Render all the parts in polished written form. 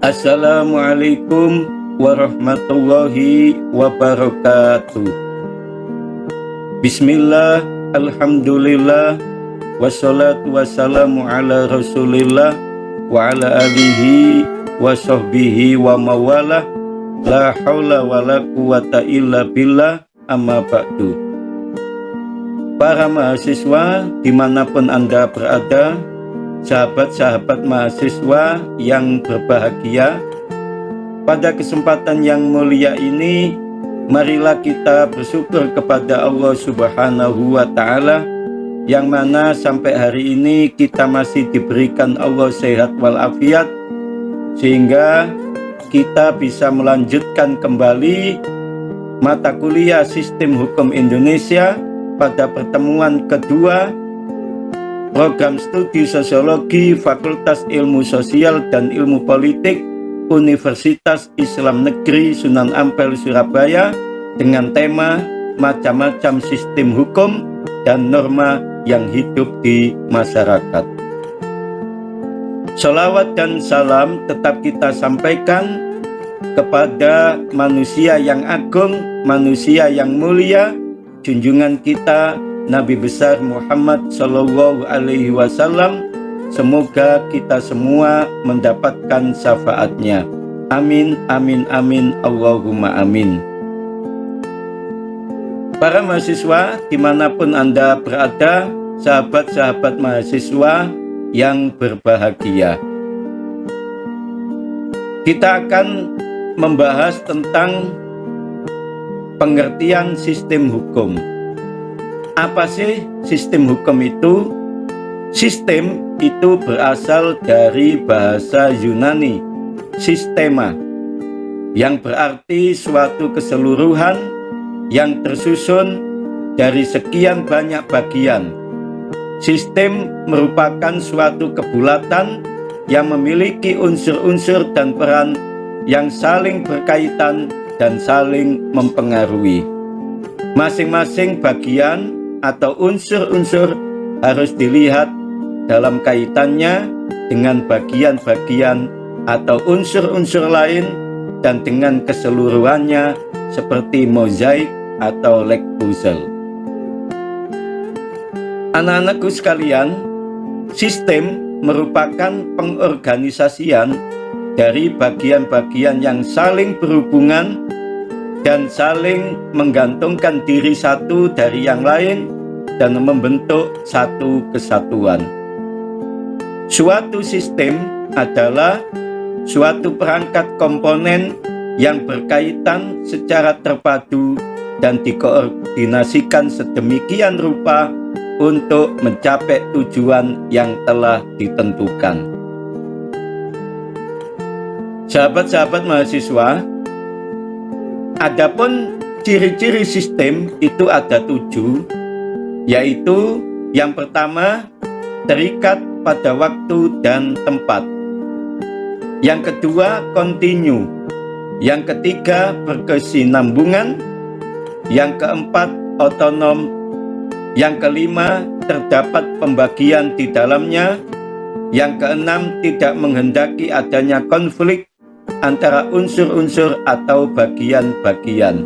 Assalamualaikum warahmatullahi wabarakatuh. Bismillah, alhamdulillah, wassalatu wassalamu ala rasulillah wa ala alihi wa sahbihi wa mawalah. La hawla wa la quwata illa billah, amma ba'du. Para mahasiswa dimanapun Anda berada, sahabat-sahabat mahasiswa yang berbahagia, pada kesempatan yang mulia ini, marilah kita bersyukur kepada Allah Subhanahu wa Ta'ala, yang mana sampai hari ini kita masih diberikan Allah sehat walafiat, sehingga kita bisa melanjutkan kembali mata kuliah Sistem Hukum Indonesia pada pertemuan kedua Program Studi Sosiologi Fakultas Ilmu Sosial dan Ilmu Politik Universitas Islam Negeri Sunan Ampel Surabaya dengan tema macam-macam sistem hukum dan norma yang hidup di masyarakat. Sholawat dan salam tetap kita sampaikan kepada manusia yang agung, manusia yang mulia, junjungan kita Nabi besar Muhammad Sallallahu Alaihi Wasallam. Semoga kita semua mendapatkan syafaatnya. Amin, amin, amin, Allahumma amin. Para mahasiswa dimanapun Anda berada, sahabat-sahabat mahasiswa yang berbahagia, kita akan membahas tentang pengertian sistem hukum. Apa sih sistem hukum itu? Sistem itu berasal dari bahasa Yunani, sistema, yang berarti suatu keseluruhan yang tersusun dari sekian banyak bagian. Sistem merupakan suatu kebulatan yang memiliki unsur-unsur dan peran yang saling berkaitan dan saling mempengaruhi. Masing-masing bagian atau unsur-unsur harus dilihat dalam kaitannya dengan bagian-bagian atau unsur-unsur lain dan dengan keseluruhannya seperti mozaik atau leg puzzle. Anak-anakku sekalian, sistem merupakan pengorganisasian dari bagian-bagian yang saling berhubungan dan saling menggantungkan diri satu dari yang lain dan membentuk satu kesatuan. Suatu sistem adalah suatu perangkat komponen yang berkaitan secara terpadu dan dikoordinasikan sedemikian rupa untuk mencapai tujuan yang telah ditentukan. Sahabat-sahabat mahasiswa, adapun ciri-ciri sistem itu ada 7, yaitu yang pertama, terikat pada waktu dan tempat. Yang kedua, kontinu. Yang ketiga, berkesinambungan. Yang keempat, otonom. Yang kelima, terdapat pembagian di dalamnya. Yang keenam, tidak menghendaki adanya konflik antara unsur-unsur atau bagian-bagian.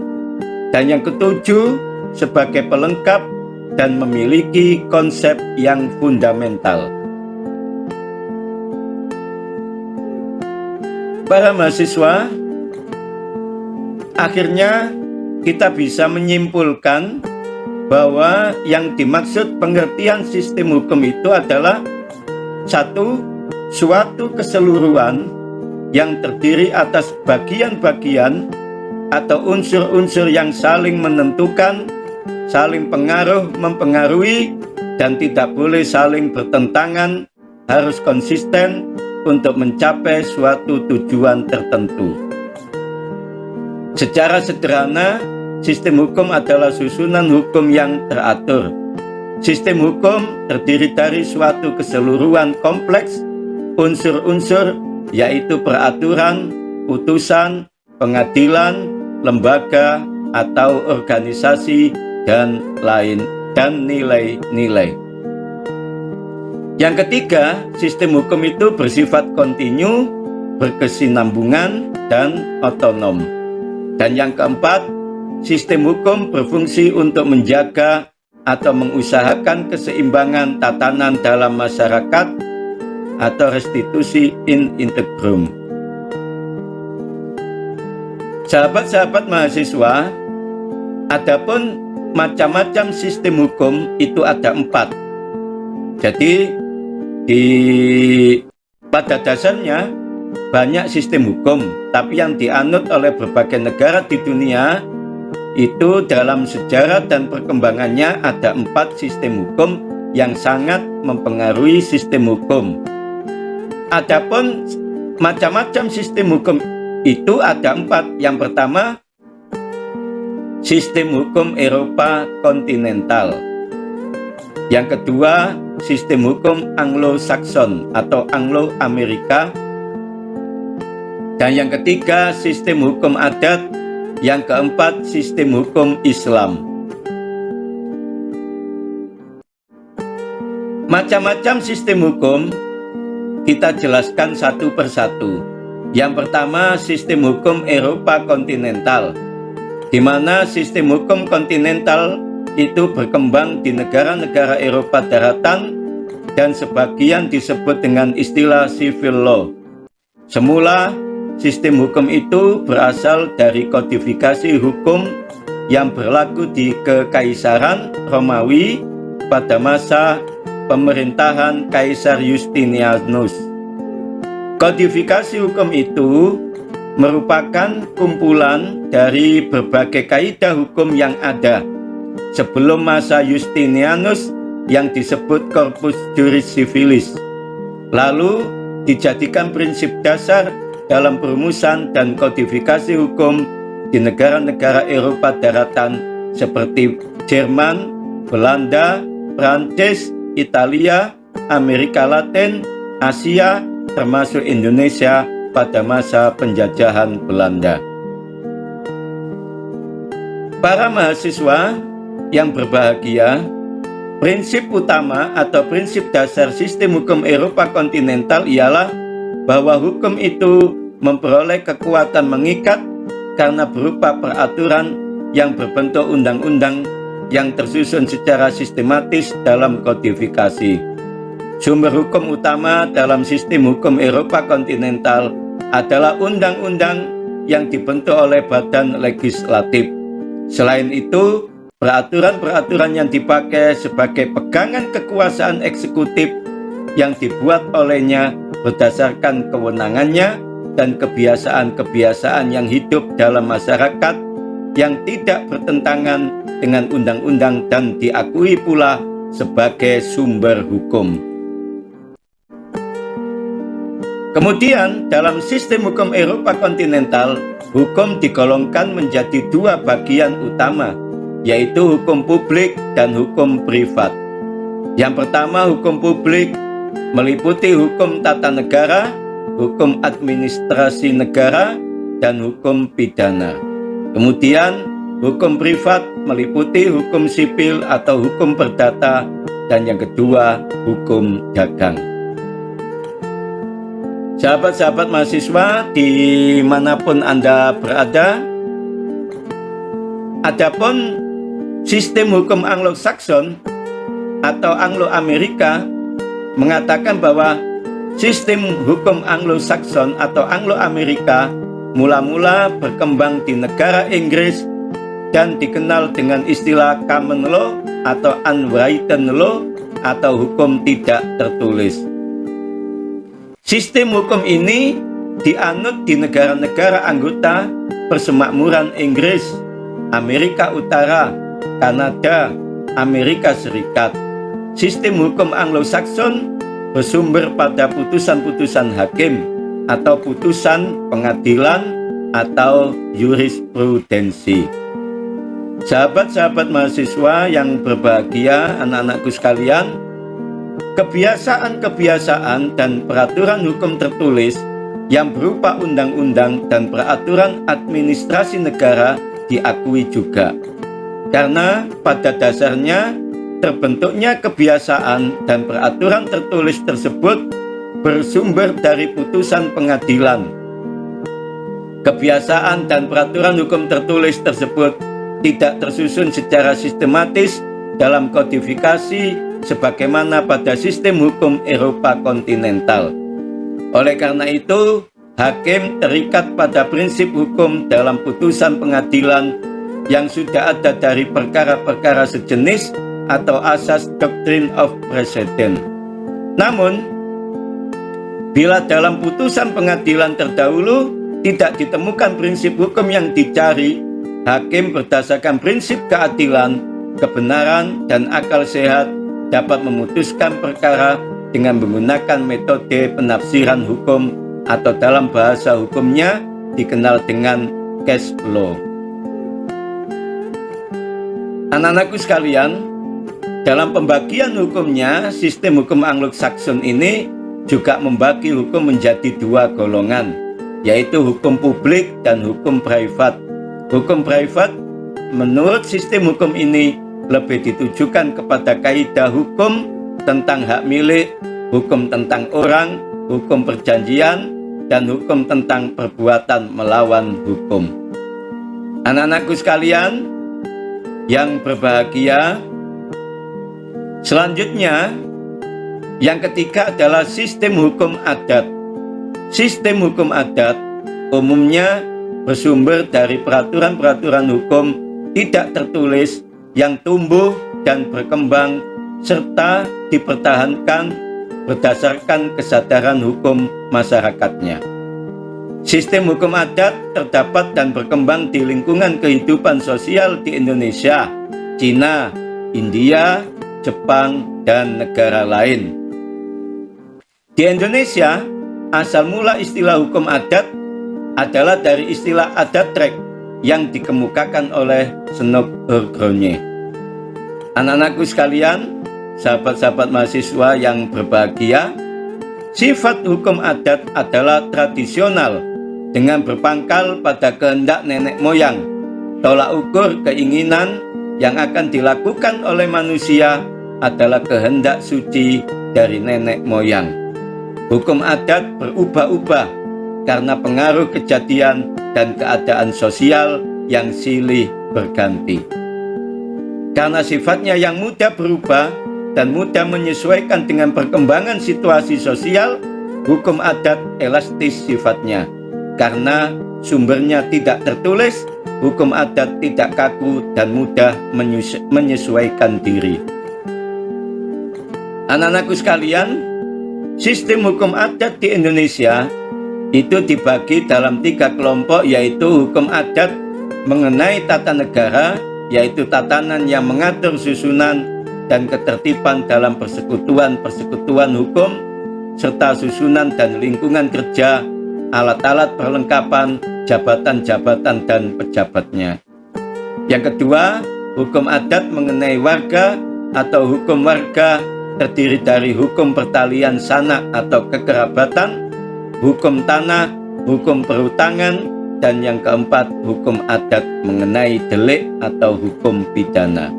Dan yang ketujuh, sebagai pelengkap dan memiliki konsep yang fundamental. Para mahasiswa, akhirnya kita bisa menyimpulkan bahwa yang dimaksud pengertian sistem hukum itu adalah satu, suatu keseluruhan yang terdiri atas bagian-bagian atau unsur-unsur yang saling menentukan, saling mempengaruhi, dan tidak boleh saling bertentangan, harus konsisten untuk mencapai suatu tujuan tertentu. Secara sederhana, sistem hukum adalah susunan hukum yang teratur. Sistem hukum terdiri dari suatu keseluruhan kompleks unsur-unsur, yaitu peraturan, putusan, pengadilan, lembaga, atau organisasi, dan lain, dan nilai-nilai. Yang ketiga, sistem hukum itu bersifat kontinu, berkesinambungan, dan otonom. Dan yang keempat, sistem hukum berfungsi untuk menjaga atau mengusahakan keseimbangan tatanan dalam masyarakat atau restitusi in integrum. Sahabat-sahabat mahasiswa, adapun macam-macam sistem hukum itu ada 4. Jadi pada dasarnya banyak sistem hukum, tapi yang dianut oleh berbagai negara di dunia itu dalam sejarah dan perkembangannya ada 4 sistem hukum yang sangat mempengaruhi sistem hukum. Adapun macam-macam sistem hukum itu ada 4. Yang pertama, sistem hukum Eropa kontinental. Yang kedua, sistem hukum Anglo-Saxon atau Anglo-Amerika. Dan yang ketiga, sistem hukum adat. Yang keempat, sistem hukum Islam. Macam-macam sistem hukum kita jelaskan satu persatu. Yang pertama, sistem hukum Eropa kontinental, di mana sistem hukum kontinental itu berkembang di negara-negara Eropa daratan dan sebagian disebut dengan istilah civil law. Semula, sistem hukum itu berasal dari kodifikasi hukum yang berlaku di Kekaisaran Romawi pada masa pemerintahan Kaisar Justinianus. Kodifikasi hukum itu merupakan kumpulan dari berbagai kaidah hukum yang ada sebelum masa Justinianus yang disebut Corpus Juris Civilis, lalu dijadikan prinsip dasar dalam perumusan dan kodifikasi hukum di negara-negara Eropa daratan seperti Jerman, Belanda, Prancis, Italia, Amerika Latin, Asia, termasuk Indonesia pada masa penjajahan Belanda. Para mahasiswa yang berbahagia, prinsip utama atau prinsip dasar sistem hukum Eropa kontinental ialah bahwa hukum itu memperoleh kekuatan mengikat karena berupa peraturan yang berbentuk undang-undang yang tersusun secara sistematis dalam kodifikasi. Sumber hukum utama dalam sistem hukum Eropa kontinental adalah undang-undang yang dibentuk oleh badan legislatif. Selain itu, peraturan-peraturan yang dipakai sebagai pegangan kekuasaan eksekutif yang dibuat olehnya berdasarkan kewenangannya dan kebiasaan-kebiasaan yang hidup dalam masyarakat yang tidak bertentangan dengan undang-undang dan diakui pula sebagai sumber hukum. Kemudian dalam sistem hukum Eropa kontinental, hukum digolongkan menjadi 2 bagian utama, yaitu hukum publik dan hukum privat. Yang pertama, hukum publik meliputi hukum tata negara, hukum administrasi negara, dan hukum pidana. Kemudian, hukum privat meliputi hukum sipil atau hukum perdata, dan yang kedua, hukum dagang. Sahabat-sahabat mahasiswa dimanapun Anda berada, adapun sistem hukum Anglo-Saxon atau Anglo-Amerika mengatakan bahwa sistem hukum Anglo-Saxon atau Anglo-Amerika mula-mula berkembang di negara Inggris dan dikenal dengan istilah common law atau unwritten law atau hukum tidak tertulis. Sistem hukum ini dianut di negara-negara anggota Persemakmuran Inggris, Amerika Utara, Kanada, Amerika Serikat. Sistem hukum Anglo-Saxon bersumber pada putusan-putusan hakim atau putusan pengadilan atau jurisprudensi. Sahabat-sahabat mahasiswa yang berbahagia, anak-anakku sekalian, kebiasaan-kebiasaan dan peraturan hukum tertulis yang berupa undang-undang dan peraturan administrasi negara diakui juga. Karena pada dasarnya terbentuknya kebiasaan dan peraturan tertulis tersebut bersumber dari putusan pengadilan. Kebiasaan dan peraturan hukum tertulis tersebut tidak tersusun secara sistematis dalam kodifikasi sebagaimana pada sistem hukum Eropa kontinental. Oleh karena itu, hakim terikat pada prinsip hukum dalam putusan pengadilan yang sudah ada dari perkara-perkara sejenis atau asas doctrine of precedent. Namun, bila dalam putusan pengadilan terdahulu tidak ditemukan prinsip hukum yang dicari, hakim berdasarkan prinsip keadilan, kebenaran, dan akal sehat dapat memutuskan perkara dengan menggunakan metode penafsiran hukum atau dalam bahasa hukumnya dikenal dengan case law. Anak-anakku sekalian, dalam pembagian hukumnya, sistem hukum Anglo-Saxon ini juga membagi hukum menjadi dua golongan, yaitu hukum publik dan hukum privat. Hukum privat menurut sistem hukum ini lebih ditujukan kepada kaidah hukum tentang hak milik, hukum tentang orang, hukum perjanjian, dan hukum tentang perbuatan melawan hukum. Anak-anakku sekalian yang berbahagia, selanjutnya yang ketiga adalah sistem hukum adat. Sistem hukum adat umumnya bersumber dari peraturan-peraturan hukum tidak tertulis yang tumbuh dan berkembang serta dipertahankan berdasarkan kesadaran hukum masyarakatnya. Sistem hukum adat terdapat dan berkembang di lingkungan kehidupan sosial di Indonesia, Cina, India, Jepang, dan negara lain. Di Indonesia, asal mula istilah hukum adat adalah dari istilah adat trek yang dikemukakan oleh Senok Urgronye. Anak-anakku sekalian, sahabat-sahabat mahasiswa yang berbahagia, sifat hukum adat adalah tradisional dengan berpangkal pada kehendak nenek moyang, tolak ukur keinginan yang akan dilakukan oleh manusia adalah kehendak suci dari nenek moyang. Hukum adat berubah-ubah karena pengaruh kejadian dan keadaan sosial yang silih berganti. Karena sifatnya yang mudah berubah dan mudah menyesuaikan dengan perkembangan situasi sosial, hukum adat elastis sifatnya. Karena sumbernya tidak tertulis, hukum adat tidak kaku dan mudah menyesuaikan diri. Anak-anakku sekalian, sistem hukum adat di Indonesia itu dibagi dalam 3 kelompok, yaitu hukum adat mengenai tata negara, yaitu tatanan yang mengatur susunan dan ketertiban dalam persekutuan-persekutuan hukum, serta susunan dan lingkungan kerja, alat-alat perlengkapan, jabatan-jabatan dan pejabatnya. Yang kedua, hukum adat mengenai warga atau hukum warga terdiri dari hukum pertalian sanak atau kekerabatan, hukum tanah, hukum perhutangan, dan yang keempat, hukum adat mengenai delik atau hukum pidana.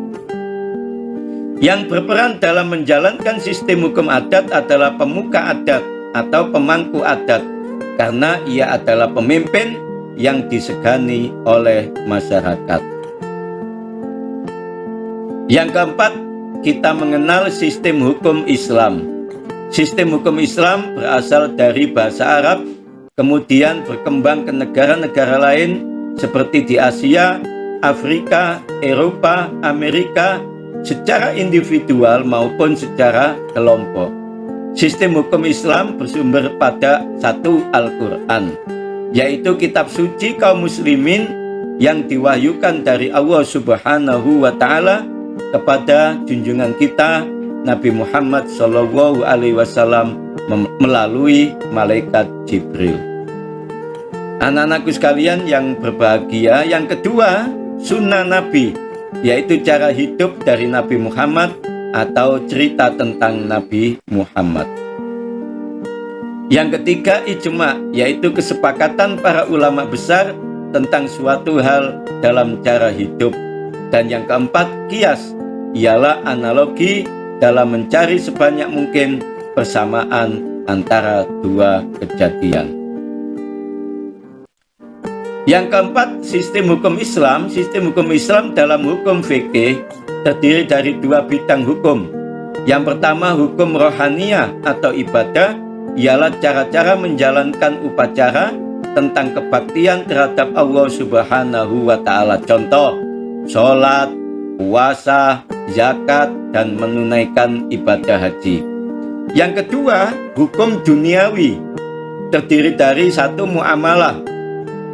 Yang berperan dalam menjalankan sistem hukum adat adalah pemuka adat atau pemangku adat, karena ia adalah pemimpin yang disegani oleh masyarakat. Yang keempat, kita mengenal sistem hukum Islam. Sistem hukum Islam berasal dari bahasa Arab, kemudian berkembang ke negara-negara lain seperti di Asia, Afrika, Eropa, Amerika, secara individual maupun secara kelompok. Sistem hukum Islam bersumber pada satu Al-Quran, yaitu kitab suci kaum muslimin yang diwahyukan dari Allah Subhanahu wa Ta'ala kepada junjungan kita Nabi Muhammad SAW melalui malaikat Jibril. Anak-anakku sekalian yang berbahagia, yang kedua, sunnah Nabi, yaitu cara hidup dari Nabi Muhammad atau cerita tentang Nabi Muhammad. Yang ketiga, ijma, yaitu kesepakatan para ulama besar tentang suatu hal dalam cara hidup. Dan yang keempat, qiyas, ialah analogi dalam mencari sebanyak mungkin persamaan antara dua kejadian. Yang keempat, sistem hukum Islam. Sistem hukum Islam dalam hukum fikih terdiri dari dua bidang hukum. Yang pertama, hukum rohaniyah atau ibadah, ialah cara-cara menjalankan upacara tentang kebaktian terhadap Allah Subhanahu wa Ta'ala. Contoh, sholat, puasa, zakat, dan menunaikan ibadah haji. Yang kedua, hukum duniawi, terdiri dari satu muamalah,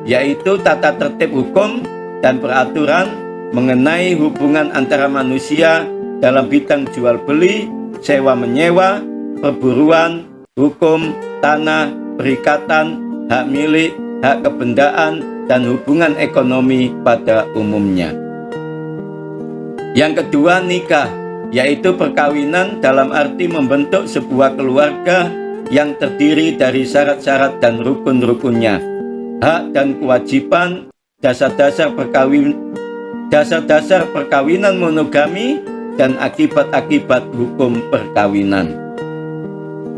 yaitu tata tertib hukum dan peraturan mengenai hubungan antara manusia dalam bidang jual beli, sewa menyewa, perburuan, hukum, tanah, perikatan, hak milik, hak kebendaan, dan hubungan ekonomi pada umumnya. Yang kedua, nikah, yaitu perkawinan dalam arti membentuk sebuah keluarga yang terdiri dari syarat-syarat dan rukun-rukunnya, hak dan kewajiban, dasar-dasar perkawinan monogami, dan akibat-akibat hukum perkawinan.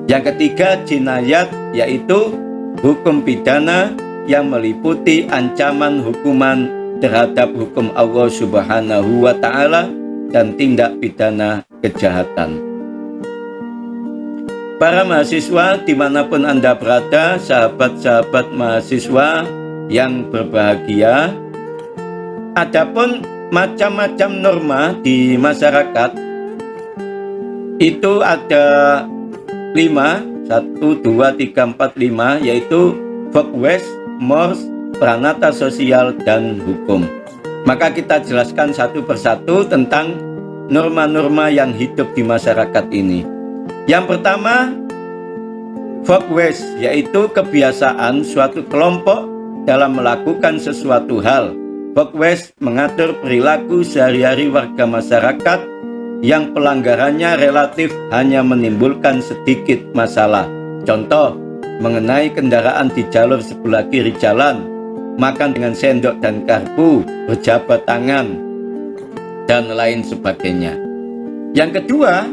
Yang ketiga, jinayat, yaitu hukum pidana yang meliputi ancaman hukuman terhadap hukum Allah Subhanahu wa Ta'ala dan tindak pidana kejahatan. Para mahasiswa dimanapun Anda berada, sahabat-sahabat mahasiswa yang berbahagia, adapun macam-macam norma di masyarakat itu ada 5, 1, 2, 3, 4, 5, yaitu Folkwes, Mors, Pranata Sosial, dan Hukum. Maka kita jelaskan satu persatu tentang norma-norma yang hidup di masyarakat ini. Yang pertama, Folkwes, yaitu kebiasaan suatu kelompok dalam melakukan sesuatu hal. Folkwes mengatur perilaku sehari-hari warga masyarakat yang pelanggarannya relatif hanya menimbulkan sedikit masalah. Contoh, mengenai kendaraan di jalur sebelah kiri jalan, makan dengan sendok dan garpu, berjabat tangan, dan lain sebagainya. Yang kedua,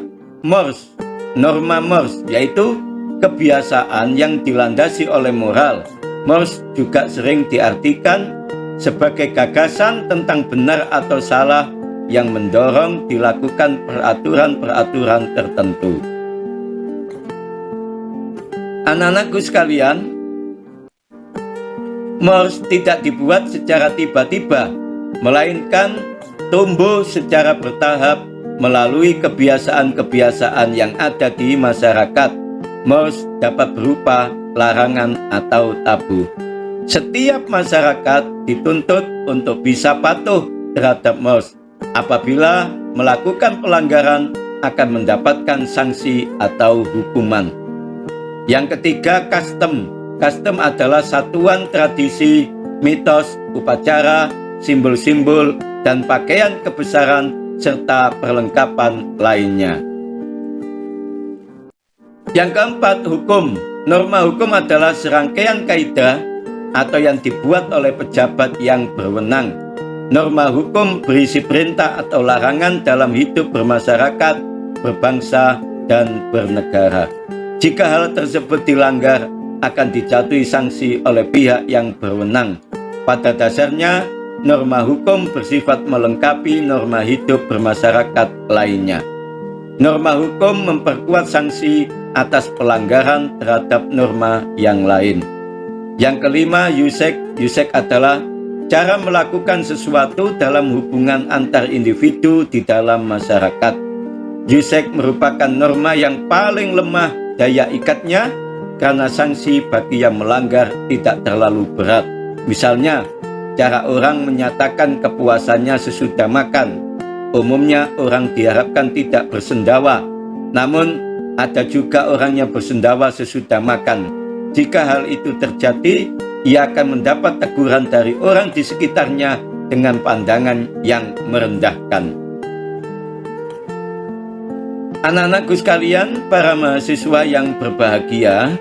Mors, norma Mors, yaitu kebiasaan yang dilandasi oleh moral. Mors juga sering diartikan sebagai gagasan tentang benar atau salah yang mendorong dilakukan peraturan-peraturan tertentu. Anak-anakku sekalian, Mors tidak dibuat secara tiba-tiba, melainkan tumbuh secara bertahap melalui kebiasaan-kebiasaan yang ada di masyarakat. Mors dapat berupa larangan atau tabu. Setiap masyarakat dituntut untuk bisa patuh terhadap Mors. Apabila melakukan pelanggaran akan mendapatkan sanksi atau hukuman. Yang ketiga, custom. Custom adalah satuan tradisi, mitos, upacara, simbol-simbol, dan pakaian kebesaran serta perlengkapan lainnya. Yang keempat, hukum. Norma hukum adalah serangkaian kaidah atau yang dibuat oleh pejabat yang berwenang. Norma hukum berisi perintah atau larangan dalam hidup bermasyarakat, berbangsa, dan bernegara. Jika hal tersebut dilanggar, akan dijatuhi sanksi oleh pihak yang berwenang. Pada dasarnya, norma hukum bersifat melengkapi norma hidup bermasyarakat lainnya. Norma hukum memperkuat sanksi atas pelanggaran terhadap norma yang lain. Yang kelima, Yusek. Yusek adalah cara melakukan sesuatu dalam hubungan antar individu di dalam masyarakat. Yusek merupakan norma yang paling lemah daya ikatnya karena sanksi bagi yang melanggar tidak terlalu berat. Misalnya, cara orang menyatakan kepuasannya sesudah makan. Umumnya orang diharapkan tidak bersendawa, namun ada juga orang yang bersendawa sesudah makan. Jika hal itu terjadi, ia akan mendapat teguran dari orang di sekitarnya dengan pandangan yang merendahkan. Anak-anakku sekalian, para mahasiswa yang berbahagia,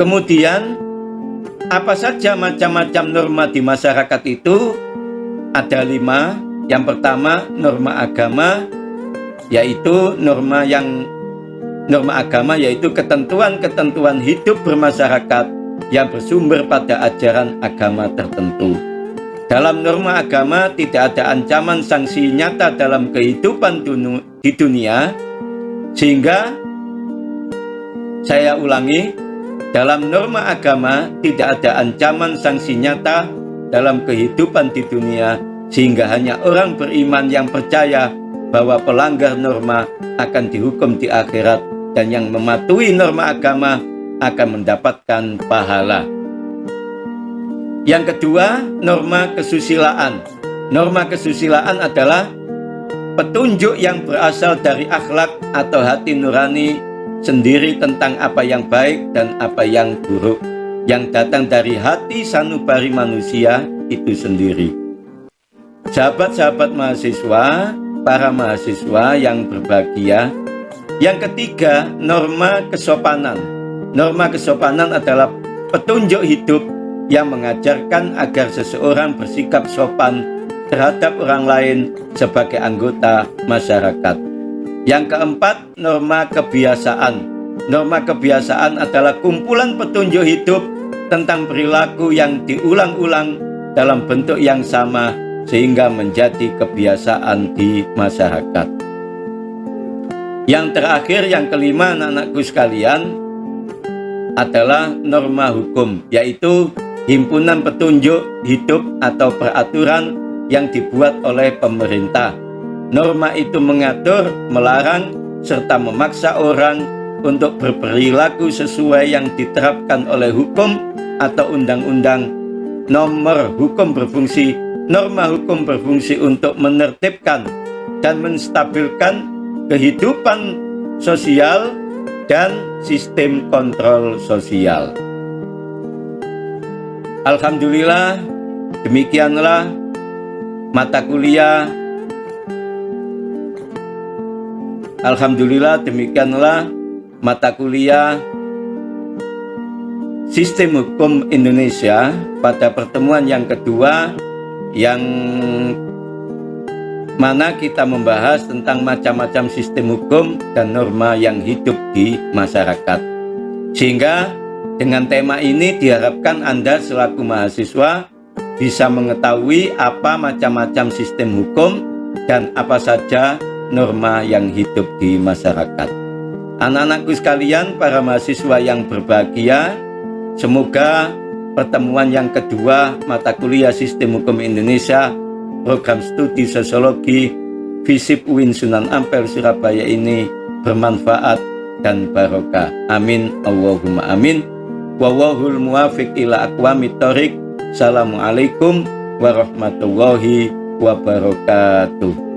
kemudian apa saja macam-macam norma di masyarakat itu? Ada 5. Yang pertama, norma agama, yaitu norma norma agama yaitu ketentuan-ketentuan hidup bermasyarakat yang bersumber pada ajaran agama tertentu. Dalam norma agama tidak ada ancaman sanksi nyata dalam kehidupan di dunia, sehingga saya ulangi, dalam norma agama tidak ada ancaman sanksi nyata dalam kehidupan di dunia, sehingga hanya orang beriman yang percaya bahwa pelanggar norma akan dihukum di akhirat dan yang mematuhi norma agama akan mendapatkan pahala. Yang kedua, norma kesusilaan. Norma kesusilaan adalah petunjuk yang berasal dari akhlak atau hati nurani sendiri tentang apa yang baik dan apa yang buruk, yang datang dari hati sanubari manusia itu sendiri. Sahabat-sahabat mahasiswa, para mahasiswa yang berbahagia, yang ketiga, norma kesopanan. Norma kesopanan adalah petunjuk hidup yang mengajarkan agar seseorang bersikap sopan terhadap orang lain sebagai anggota masyarakat. Yang keempat, norma kebiasaan. Norma kebiasaan adalah kumpulan petunjuk hidup tentang perilaku yang diulang-ulang dalam bentuk yang sama sehingga menjadi kebiasaan di masyarakat. Yang terakhir, yang kelima, anak-anakku sekalian, adalah norma hukum, yaitu himpunan petunjuk hidup atau peraturan yang dibuat oleh pemerintah. Norma itu mengatur, melarang, serta memaksa orang untuk berperilaku sesuai yang diterapkan oleh hukum atau undang-undang. Norma hukum berfungsi untuk menertibkan dan menstabilkan kehidupan sosial dan sistem kontrol sosial. Alhamdulillah, demikianlah mata kuliah. Alhamdulillah, demikianlah mata kuliah Sistem Hukum Indonesia pada pertemuan yang kedua, yang mana kita membahas tentang macam-macam sistem hukum dan norma yang hidup di masyarakat. Sehingga dengan tema ini diharapkan Anda selaku mahasiswa bisa mengetahui apa macam-macam sistem hukum dan apa saja norma yang hidup di masyarakat. Anak-anakku sekalian, para mahasiswa yang berbahagia, semoga pertemuan yang kedua mata kuliah Sistem Hukum Indonesia Program Studi Sosiologi FISIP UIN Sunan Ampel Surabaya ini bermanfaat dan barokah. Amin Allahumma amin. Wallahul muwafiq ila aqwamit thoriq. Assalamualaikum warahmatullahi wabarakatuh.